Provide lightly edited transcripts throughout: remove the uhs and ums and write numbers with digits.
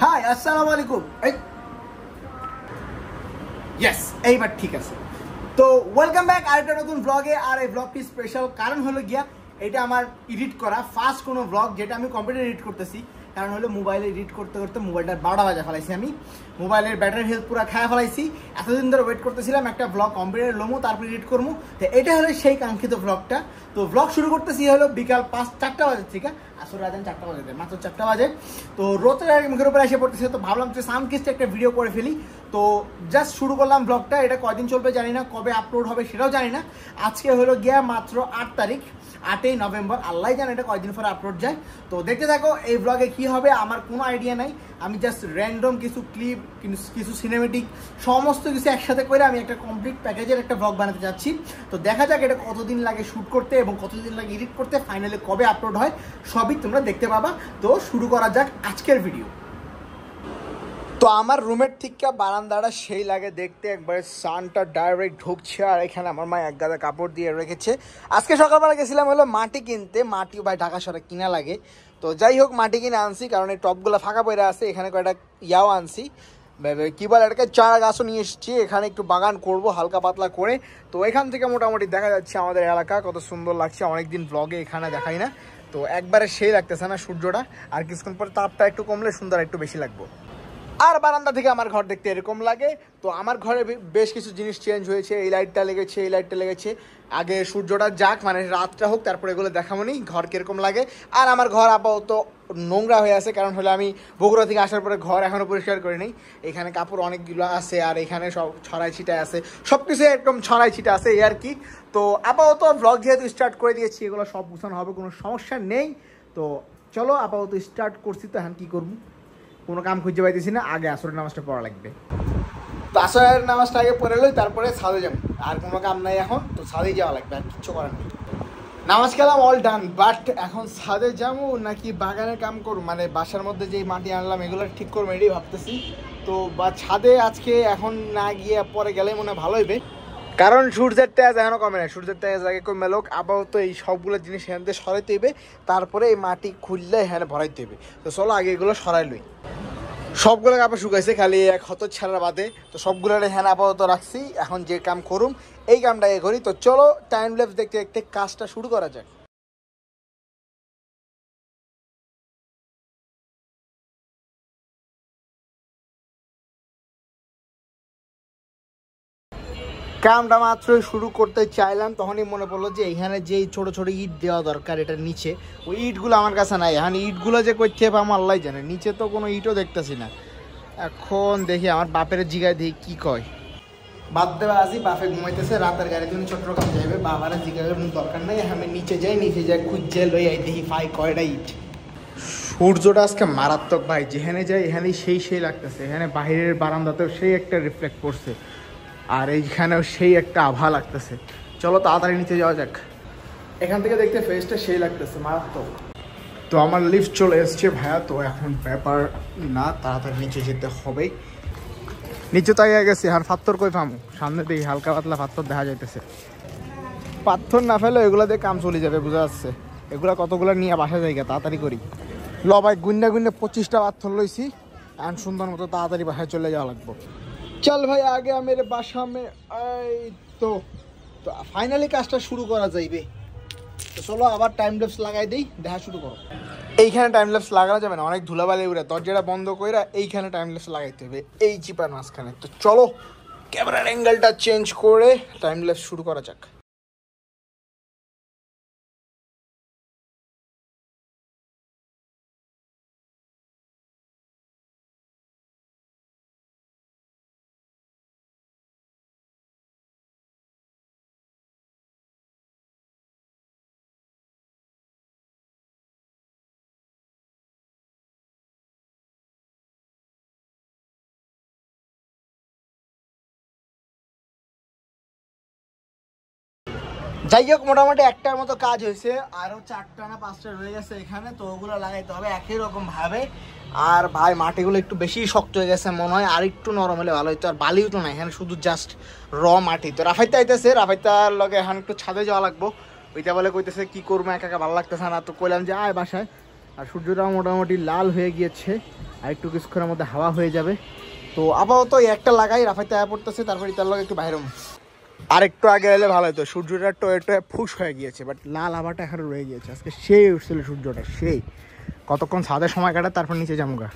High আসসালামু আলাইকুম। Yes, এইবার ঠিক আছে। তো ওয়েলকাম ব্যাক আরেকটা নতুন ব্লগে। আর এই ব্লগটি স্পেশাল কারণ হলো গিয়া এটা আমার এডিট করা ফার্স্ট কোনো ব্লগ, যেটা আমি কম্পিউটারে এডিট করতেছি। কারণ হলো মোবাইলে এডিট করতে করতে মোবাইলটার 12টা বাজে ফেলাইছি, আমি মোবাইলের ব্যাটারি হেলথ পুরো খায়া ফেলাইছি। এতদিন ধরে ওয়েট করতেছিলাম একটা ব্লগ কম্পিউটারে লমু, তারপর এডিট করবো। তো এটা হলো সেই কাঙ্ক্ষিত ব্লগটা। তো ব্লগ শুরু করতেছি হলো বিকাল 4টা বাজে থেকে, আসলে রাত 4টা বাজে, মাত্র 4টা বাজে। তো রোদের মুখের উপরে এসে পড়তেছে, তো ভাবলাম যে সানকিস্ট একটা ভিডিও করে ফেলি। তো জাস্ট শুরু করলাম ব্লগটা। এটা কয়দিন চলবে জানি না, কবে আপলোড হবে সেটাও জানি না। আজকে হলো গিয়া মাত্র 8 তারিখ, 8ই নভেম্বর। আল্লাহ জানে এটা কয়দিন পরে আপলোড যায়। তো দেখতে থাকো এই ব্লগে কি হবে, আমার কোনো আইডিয়া নাই। আমি জাস্ট র্যান্ডম কিছু ক্লিপ, কিছু সিনেমেটিক, সমস্ত কিছু একসাথে করে আমি একটা কমপ্লিট প্যাকেজের একটা ব্লগ বানাতে যাচ্ছি। তো দেখা যাক এটা কতদিন লাগে শ্যুট করতে এবং কতদিন লাগে এডিট করতে, ফাইনালি কবে আপলোড হয় সবই তোমরা দেখতে পাবা। তো শুরু করা যাক আজকের ভিডিও। তো আমার রুমের থেকে বারান্দাটা সেই লাগে দেখতে, একবারে সানটা ডাইরেক্ট ঢুকছে। আর এখানে আমার মা এক গাদা কাপড় দিয়ে রেখেছে। আজকে সকালবেলা গেছিলাম হলো মাটি কিনতে, মাটিও ভাই ঢাকা শহরে কিনা লাগে। তো যাই হোক মাটি কিনে আনছি, কারণ এই টপগুলো ফাঁকা পড়ে আছে। এখানে কয়েকটা ইয়াও আনছি, কী বলে এটাকে, চারা গাছও নিয়ে এসেছি। এখানে একটু বাগান করব হালকা পাতলা করে। তো এখান থেকে মোটামুটি দেখা যাচ্ছে আমাদের এলাকা কত সুন্দর লাগছে। অনেকদিন ব্লগে এখানে দেখাই না, তো একবারে সেই লাগতেছে না সূর্যটা। আর কিছুক্ষণ পরে তাপটা একটু কমলে সুন্দর একটু বেশি লাগবে। আর বারান্দা থেকে আমার ঘর দেখতে এরকম লাগে। তো আমার ঘরে বেশ কিছু জিনিস চেঞ্জ হয়েছে। এই লাইটটা লেগেছে, এই লাইটটা লেগেছে। আগে সূর্যটা যাক, মানে রাতটা হোক, তারপরে এগুলো দেখামনি ঘর কীরকম লাগে। আর আমার ঘর আপাতত নোংরা হয়ে আছে, কারণ হলে আমি বগুড়া থেকে আসার পরে ঘর এখনও পরিষ্কার করি নি। এখানে কাপড় অনেকগুলো আছে, আর এখানে সব ছড়াই ছিটা আছে, সব কিছু একদম ছড়াই ছিটা আছে এই আর কি। তো আপাতত ব্লগ যেহেতু স্টার্ট করে দিয়েছি, এগুলো সব গুছানো হবে, কোনো সমস্যা নেই। তো চলো আপাতত স্টার্ট করছি। তো এখন কী করবো, কোনো কাম খুঁজে পাইতেছি না। আগে আসরের নামাজটা পড়া লাগবে। তো আসরের নামাজটা আগে পড়ে লই, তারপরে ছাদে যাবো। আর কোনো কাম নাই এখন, তো ছাদেই যাওয়া লাগবে, আর কিচ্ছু করার নেই। নামাজ কালাম অল ডান, বাট এখন ছাদে যাবো নাকি বাগানের কাম করবো, মানে বাসার মধ্যে যেই মাটি আনলাম এগুলো ঠিক করবো এটাই ভাবতেছি। তো বা ছাদে আজকে এখন না গিয়ে পরে গেলে মনে হয় ভালো হইবে, কারণ সূর্যের তেজ এখনও কমে না। সূর্যের তেজ আগে কমে লোক, আপাতত এই সবগুলো জিনিস এখান থেকে সরাইতে হইবে, তারপরে এই মাটি খুললে এখানে ভরাইতে হইবে। তো চলো আগে এগুলো সরাই লই। সবগুলো কাপড় শুকাইছে, খালি এক হত ছাড়া বাদে। তো সবগুলো হ্যাঁ আপাতত রাখছি। এখন যে কাম করুম এই কামটা আগে করি। তো চলো টাইম ল্যাপস দেখতে দেখতে কাজটা শুরু করা যাক। কামটা মাত্রই শুরু করতে চাইলাম, তখনই মনে পড়লো যে এখানে যেই ছোট ছোট ইট দেওয়া দরকার এটার নিচে, ওই ইটগুলো আমার কাছে নাই। এখন ইটগুলো যে করতে হবে আমার আল্লাহ জানে, নিচে তো কোনো ইটও দেখতেছি না। এখন দেখি আমার বাপের জিগায় দেখি কি কয়। বাদ দেওয়া আসি, বাপে ঘুমাইতেছে, রাতের গাড়ি তুমি চট্টগ্রাম যাইবে, বাবার জিগার দরকার নাই। আমি নিচে যাই খুঁজে লই আই দেখি ভাই কয়টা ইট। সূর্যটা আজকে মারাত্মক ভাই, যেখানে যাই এখানেই সেই লাগতেছে। এখানে বাহিরের বারান্দাতেও সেই একটা রিফ্লেক্ট করছে, আর এইখানেও সেই একটা আভা লাগতেছে। চলো তাড়াতাড়ি নিচে যাওয়া যাক। এখান থেকে দেখতে ফেসটা সেই লাগতেছে মারাত্মক। তো আমার লিফট চলে এসছে ভাইয়া, তো এখন ব্যাপার না, তাড়াতাড়ি নিচে যেতে হবে। নিচে তাইয়া গেছি, আর পাথর কই পামু, সামনে দিকে হালকা পাতলা পাথর দেখা যাইতেছে। পাথর না ফেলে এগুলো দিয়ে কাম চলে যাবে, বোঝা যাচ্ছে। এগুলা কতগুলো নিয়ে বাসা জায়গা, তাড়াতাড়ি করি। ভাই গুন্ডা 25টা পাথর লইছি, এখন সুন্দর মতো তাড়াতাড়ি বাসায় চলে যাওয়া লাগবো। চল ভাই আগে মেরে বাসা মে। এই তো ফাইনালি কাজটা শুরু করা যাইবে। তো চলো আবার টাইম ল্যাপস লাগাই দিই, দেখা শুরু করো। এইখানে টাইম ল্যাপস লাগানো যাবে না, অনেক ধুলাবালি উড়ে। দরজাটা বন্ধ কইরা এইখানে টাইম ল্যাপস লাগাইতে হবে, এই চিপার মাঝখানে। তো চলো ক্যামেরার অ্যাঙ্গেলটা চেঞ্জ করে টাইম ল্যাপস শুরু করা যাক। যাই হোক মোটামুটি একটার মতো কাজ হয়েছে, আরও 4টা না 5টা রয়ে গেছে এখানে। তো ওগুলো লাগাইতে হবে একই রকম ভাবে। আর ভাই মাটিগুলো একটু বেশি শক্ত হয়ে গেছে মনে হয়, আর একটু নরম হলে ভালো হইতো। আর বালিও তো না, এখানে শুধু জাস্ট র মাটি। তো রাফাইতে আইতেছে, রাফাইতার লগে এখন একটু ছাদে যাওয়া লাগবো। ওইটা বলে কইতেছে কি করবো, একা একা ভালো লাগতেছে না। তো কইলাম যে আয় বাসায়, আর সূর্যটাও মোটামুটি লাল হয়ে গিয়েছে, আর একটু কিছুক্ষণের মধ্যে হাওয়া হয়ে যাবে। তো আপাতত একটা লাগাই, রাফাইতে আয়া পড়তেছে, তারপরে তার লগে একটু বাইরে আর একটু আগে এলে ভালো হতো। সূর্যটা টোয়ে ফুস হয়ে গিয়েছে, বাট লাল হাওয়াটা এখনো রয়ে গিয়েছে। আজকে সেই উঠছিল সূর্যটা, সেই কতক্ষণ ছাদে সময় কাটা, তারপর নিচে যামুগা।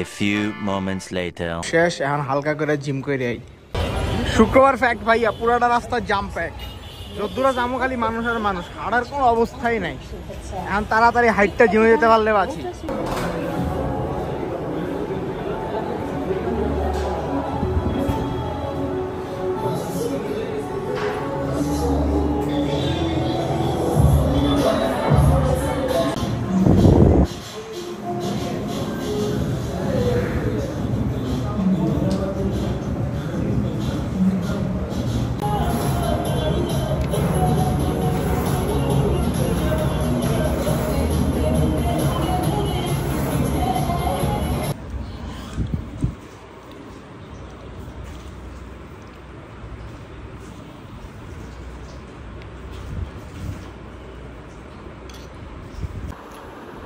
A few moments later. শেষ, এখন হালকা করে জিম করে আই। শুক্রবার ফ্যাক্ট ভাইয়া, পুরাটা রাস্তা জাম প্যাক। যদ্দূরা জামো খালি মানুষ আর মানুষ, হাঁটার কোনো অবস্থাই নাই। এখন তাড়াতাড়ি হাইটটা জিমে যেতে পারলে বাঁচি।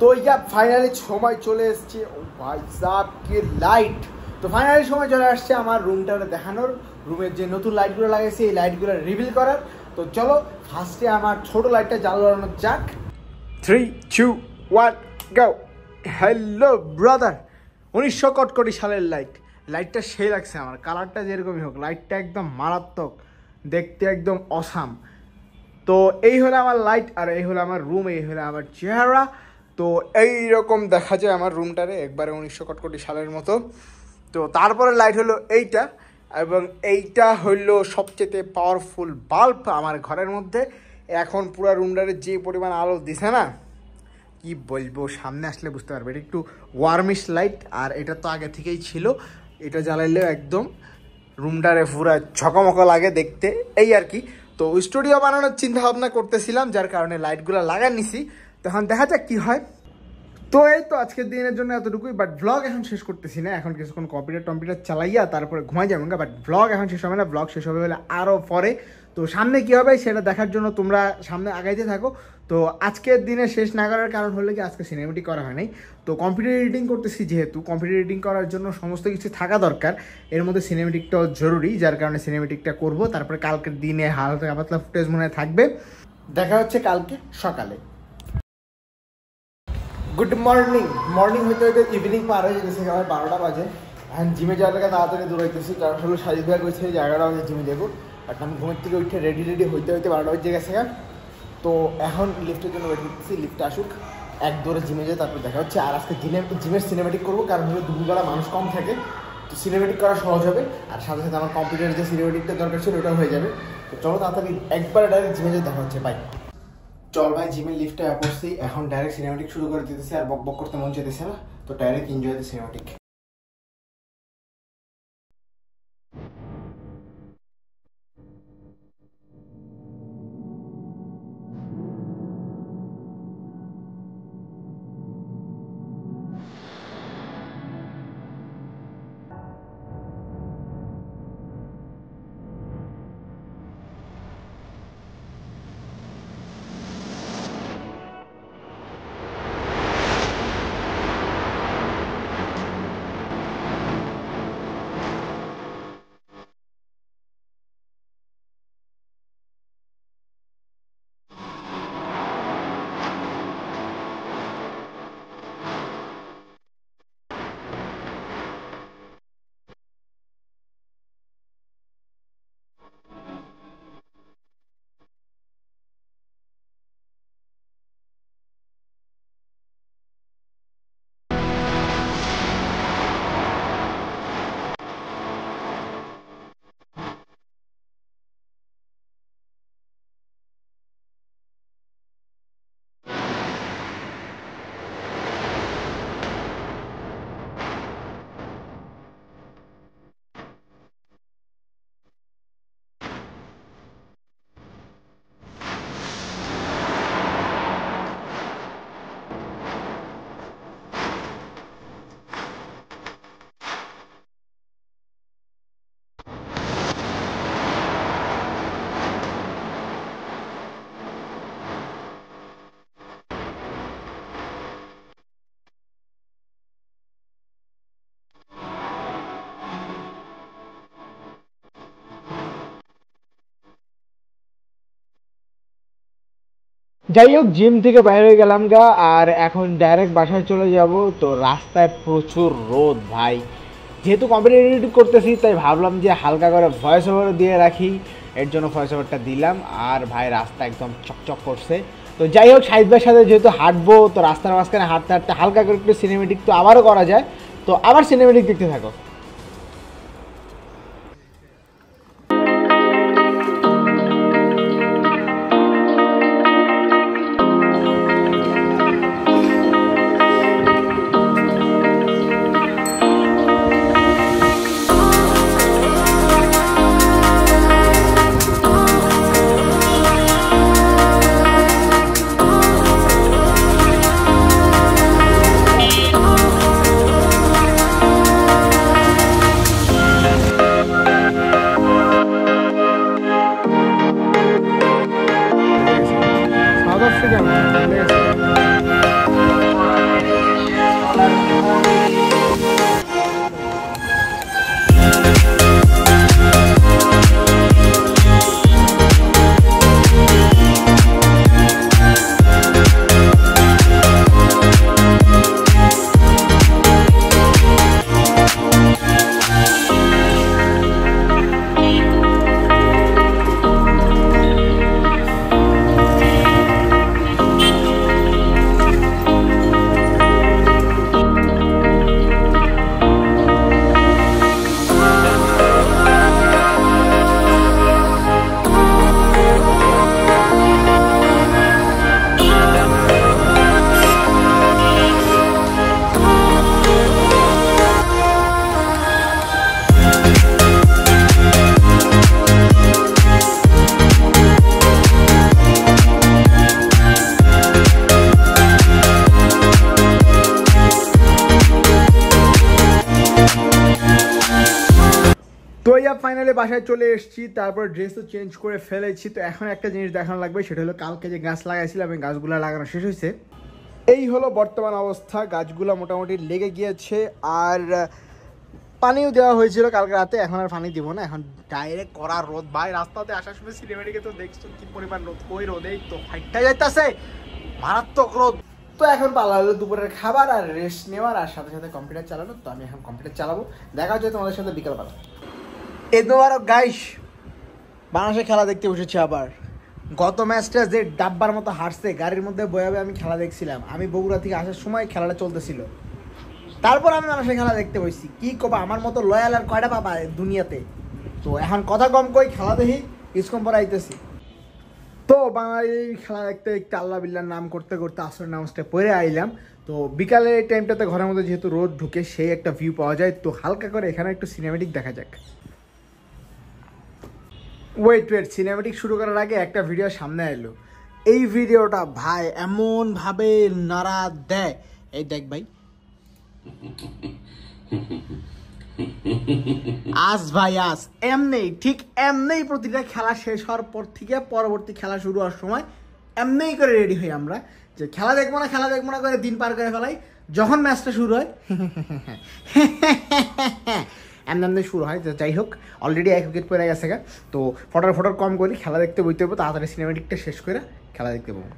তো ইয়া ফাইনালি সময় চলে এসছে, ও ভাই সাব কে লাইট। তো ফাইনালি সময় চলে আসছে আমার রুমটা দেখানোর, রুমের যে নতুন লাইটগুলো লাগাইছে এই লাইটগুলো রিভিল করার। তো চলো ফার্স্টে আমার ছোট লাইটটা জ্বালানো যাক। 3, 2, 1 গো। হ্যালো ব্রাদার, 1900 কটকটি সালের লাইট। লাইটটা সেই লাগছে আমার, কালারটা যেরকমই হোক, লাইটটা একদম মারাত্মক, দেখতে একদম অসাম। তো এই হলো আমার লাইট, আর এই হলো আমার রুম, এই হলো আমার চেহারা। তো এইরকম দেখা যায় আমার রুমটারে, একবারে 1900 কটকটি সালের মতো। তো তারপরে লাইট হলো এইটা, এবং এইটা হইলো সবচেয়ে পাওয়ারফুল বাল্ব আমার ঘরের মধ্যে। এখন পুরো রুমটারে যে পরিমাণ আলো দিছে না, কি বলবো, সামনে আসলে বুঝতে পারবে। এটা একটু ওয়ার্মিশ লাইট, আর এটা তো আগে থেকেই ছিল। এটা জ্বালাইলেও একদম রুমটারে পুরো ঝকমক লাগে দেখতে, এই আর কি। তো স্টুডিও বানানোর চিন্তা ভাবনা করতেছিলাম, যার কারণে লাইটগুলো লাগা নিছি। তখন দেখা যাক কি হয়। তো এই তো আজকের দিনের জন্য এতটুকুই, বাট ব্লগ এখন শেষ করতেছি না। এখন কিছুক্ষণ কম্পিউটার চালাইয়া তারপরে ঘুমাই যাবেন, বাট ব্লগ এখন শেষ হবে না। ব্লগ শেষ হবে বলে আরও পরে। তো সামনে কী হবে সেটা দেখার জন্য তোমরা সামনে আগাইতে থাকো। তো আজকের দিনে শেষ না করার কারণ হলো কি, আজকে সিনেমেটিক করা হয় নাই। তো কম্পিউটার এডিটিং করতেছি, যেহেতু কম্পিউটার এডিটিং করার জন্য সমস্ত কিছু থাকা দরকার, এর মধ্যে সিনেমেটিকটাও জরুরি, যার কারণে সিনেমেটিকটা করব। তারপরে কালকের দিনে হালকা পাতলা ফুটেজ মনে হয় থাকবে। দেখা হচ্ছে কালকে সকালে। গুড মর্নিং হইতে হইতে ইভিনিং পার হয়ে যেতেছে, আমার 12টা বাজে। এখন জিমে যাওয়ার লেগে তাড়াতাড়ি দৌড়াইতেছি, কারণ হলো সাজিদ ভাই কইছে যে 11টা বাজে জিমে যাবো। বাট আমি ঘুমের থেকে উঠে রেডি হইতে 12টা বাজে গেছে। তো এখন লিফটের জন্য ওয়েট করতেছি, লিফটে আসুক, এক দৌড়ে জিমে যায়, তারপর দেখা হচ্ছে। আর আজকে জিমের সিনেমেটিক করবো, কারণ হলো দুপুরবেলা মানুষ কম থাকে, তো সিনেমেটিক করা সহজ হবে। আর সাথে সাথে আমার কম্পিউটারের যে সিনেমেটিকটা দরকার ছিল ওটাও হয়ে যাবে। তো চলো তাড়াতাড়ি একবারে ডাইরেক্ট জিমে যেয়ে দেখা হচ্ছে, বাই। চল ভাই, জিমের লিফটে পড়ছি, এখন ডাইরেক্ট সিনেমেটিক শুরু করে দিতেছে। আর বক করতে মন চাইতেছে না, তো ডাইরেক্ট এনজয় দ্য সিনেমেটিক। যাই হোক, জিম থেকে বাইরে হয়ে গেলাম গা, আর এখন ডাইরেক্ট বাসায় চলে যাব। তো রাস্তায় প্রচুর রোদ ভাই, যেহেতু কম্পিউটার এডিট করতেছি তাই ভাবলাম যে হালকা করে ভয়েস ওভার দিয়ে রাখি, এর জন্য ভয়েস ওভারটা দিলাম। আর ভাই রাস্তা একদম চকচক করছে। তো যাই হোক, সাহিদ ভাইয়ের সাথে যেহেতু হাঁটবো, তো রাস্তার মাঝখানে হাঁটতে হাঁটতে হালকা করে একটু সিনেমেটিক তো আবারও করা যায়। তো আবার সিনেমেটিক দেখতে থাকো। তো ফাইনালি বাসায় চলে এসেছি, তারপর ড্রেসও চেঞ্জ করে ফেলেছি। তো এখন একটা জিনিস দেখানো লাগবে, সেটা হলো কালকে যে গাছ লাগাইছিলাম এই গাছগুলো লাগানো শেষ হয়েছে। এই হলো বর্তমান অবস্থা, গাছগুলো মোটামুটি লেগে গিয়েছে। আর পানিও দেওয়া হয়েছিল কালকে রাতে, এখন আর পানি দিব না, এখন ডাইরেক্ট করা রোদ ভাই। রাস্তাতে আসার সময় সিনেমেটিকে তো দেখছো কি পরিমাণ রোদ, ওই রোদেই তো ফাইটটা যাইতেছে, মারাত্মক রোদ। তো এখন পালা হলো দুপুরের খাবার আর রেস্ট নেওয়ার, আর সাথে সাথে কম্পিউটার চালানো। তো আমি এখন কম্পিউটার চালাবো, দেখা হচ্ছে তোমাদের সাথে বিকালবেলা। এদোয়ারও গাইস বাংলাদেশে খেলা দেখতে বসেছি আবার। গত ম্যাচটা যে ডাব্বার মতো হারছে, গাড়ির মধ্যে বয়াবে আমি খেলা দেখছিলাম। আমি বগুড়া থেকে আসার সময় খেলাটা চলতেছিল, তারপর আমি মানুষের খেলা দেখতে বসছি। কি কবা, আমার মতো লয়াল আর কয়টা পাবা দুনিয়াতে। তো এখন কথা কম কই, খেলা দেখি, ইসকম পরে আইতেছি। তো বাঙালি খেলা দেখতে দেখতে আল্লাহ বিল্লার নাম করতে করতে আসর নামাজটা পড়ে আইলাম। তো বিকালের এই টাইমটাতে ঘরের মধ্যে যেহেতু রোদ ঢুকে, সেই একটা ভিউ পাওয়া যায়। তো হালকা করে এখানে একটু সিনেমেটিক দেখা যাক। ওয়েট, সিনেমেটিক শুরু করার আগে একটা ভিডিও সামনে এলো। এই ভিডিওটা ভাই এমনভাবে নাড়া দেয়, এই দেখ ভাই, আজ ভাই আজ এমনি ঠিক এমনি প্রতিটা খেলা শেষ হওয়ার পর থেকে পরবর্তী খেলা শুরু হওয়ার সময় এমনি করে রেডি হই আমরা, যে খেলা দেখবো না করে দিন পার করে ফেলাই। যখন ম্যাচটা শুরু হয় এমনি শুরু হয়। যাই হোক, অলরেডি 1 উইকেট পড়ে গেছে গা। তো ফটোর কম করি, খেলা দেখতে বইতে হবো, তাড়াতাড়ি সিনেমেটিকটা শেষ করে খেলা দেখতে পাবো।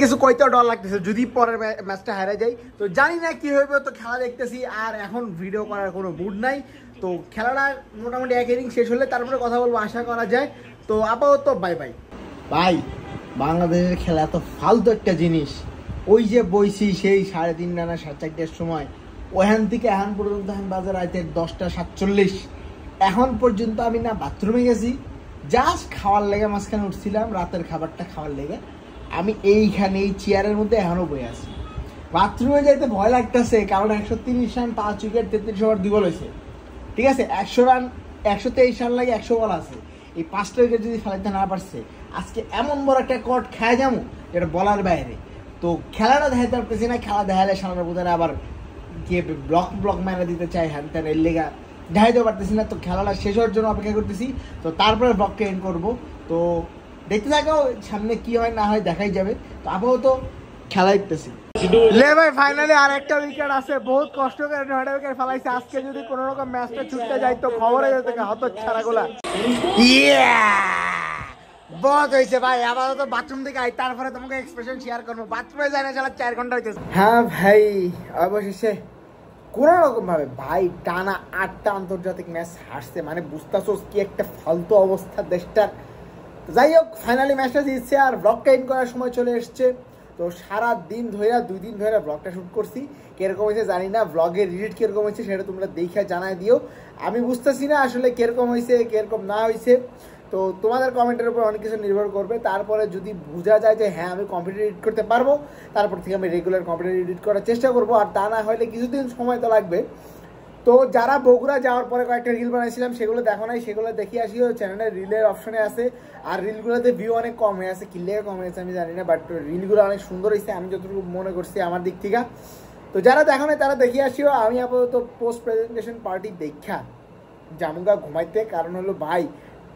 কিছু কইতেও ডর লাগতেছে যদি পরের ম্যাচটা হারা যায়। তো জানি না কি হবে, তো খেলা দেখতেছি আর এখন ভিডিও করার কোনো মুড নাই। তো খেলাটা মোটামুটি এক ইনিংস শেষ হলে তারপরে কথা বলবো, আশা করা যায়। তো আপাতত বাই বাই। ভাই বাংলাদেশের খেলা এত ফালতু একটা জিনিস, ওই যে বইছি সেই 3:30 না 4:30টার সময়, ওখান থেকে এখন পর্যন্ত এখন বাজার রাতে 10:47, এখন পর্যন্ত আমি না বাথরুমে গেছি, জাস্ট খাওয়ার লেগে মাঝখানে উঠছিলাম, রাতের খাবারটা খাওয়ার লেগে আমি এইখানে এই চেয়ারের মধ্যে এখনও বয়ে আছি। বাথরুমে যাইতে ভয় লাগতেছে, কারণ 130 রান 5 উইকেট 33 ওভার 2 বল হয়েছে, ঠিক আছে। 100 রান 123 রান লাগে 100 বল আছে, এই 5টা উইকেট যদি ফেলাইতে না পারছে, আজকে এমন বড় একটা কট খায় যাবো যেটা বলার বাইরে। তো খেলাটা দেখাতে পারতেছি না, খেলা দেখালে সারা বোধহয় আবার গিয়ে ব্লক মেরে দিতে চাই, হ্যান ত্যান, এর লেগা দেখাইতে পারতেছি না। তো খেলাটা শেষ হওয়ার জন্য অপেক্ষা করতেছি, তো তারপরে ব্লগকে এন্ড করবো। তো দেখতে থাকো, সামনে কি হয় না হয় দেখাই যাবে। তো আপাতত খেলা দেখতেছি। লে ভাই ফাইনালি আর একটা উইকেট আছে, বহুত কষ্ট করে 9টা উইকেট ফেলাইছে। আজকে যদি কোনো রকম ম্যাচটা ছুটতে যায় তো খবরে যেতে হতো ছাড়াগুলা। বহুত হয়েছে ভাই, আপাতত বাথরুম থেকে আই, তারপরে তোমাকে এক্সপ্রেশন শেয়ার করবো। বাথরুমে যায় না, চালা 4 ঘন্টা হইতেছে। হ্যাঁ ভাই অবশেষে কোনো রকম ভাবে ভাই টানা 8টা আন্তর্জাতিক ম্যাচ হারছে, মানে বুঝতেছোস কি একটা ফালতু অবস্থা দেশটার। যাই হোক ফাইনালি ম্যাচটা জিতছে আর ব্লগটা এন্ড করার সময় চলে এসছে। তো সারা দিন ধরে 2 দিন ধরে ব্লগটা শ্যুট করছি, কিরকম হয়েছে জানি না, ব্লগের রিডিট কিরকম হয়েছে সেটা তোমরা দেখে জানাই দিও। আমি বুঝতেছি না আসলে কিরকম হয়েছে কিরকম না হয়েছে, তো তোমাদের কমেন্টের উপর অনেক কিছু নির্ভর করবে। তারপরে যদি বোঝা যায় যে হ্যাঁ আমি কম্পিউটার এডিট করতে পারবো, তারপর থেকে আমি রেগুলার কম্পিউটার এডিট করার চেষ্টা করবো, আর তা না হলে কিছুদিন সময় তো লাগবে। তো যারা বগুড়া যাওয়ার পরে কয়েকটা রিল বানাইছিলাম সেগুলো দেখো নাই, সেগুলো দেখে আসিও, চ্যানেলের রিলের অপশনে আছে। আর রিলগুলোতে ভিউ অনেক কম হয়ে আছে, কিল্লে কম হয়েছে আমি জানি না, বাট রিলগুলো অনেক সুন্দর হয়েছে আমি যতটুকু মনে করছি আমার দিক থেকে। তো যারা দেখো নাই তারা দেখে আসিও। আমি আপাতত পোস্ট প্রেজেন্টেশন পার্টি দেখা জামুগা ঘুমাইতে, কারণ হলো ভাই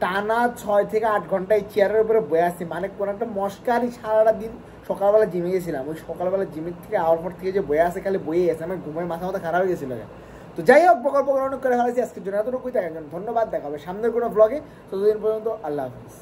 টানা 6 থেকে 8 ঘন্টায় চেয়ারের উপরে বয়ে আসছি, মানে কোনো একটা মস্কারি। সারাটা দিন সকালবেলা জিমে গেছিলাম, ওই সকালবেলা জিমের থেকে আওয়ার পর থেকে যে বয়ে আসে খালি বয়ে গেছে, আমার ঘুমের মাথা খারাপ হয়ে গেছিলো। তো যাই হোক বকর অনেক করে ফেলেছি, আজকের জন্য এতটুকুই। থাকার জন্য ধন্যবাদ, দেখা হবে সামনের কোনো ব্লগে। ততদিন পর্যন্ত আল্লাহ হাফিজ।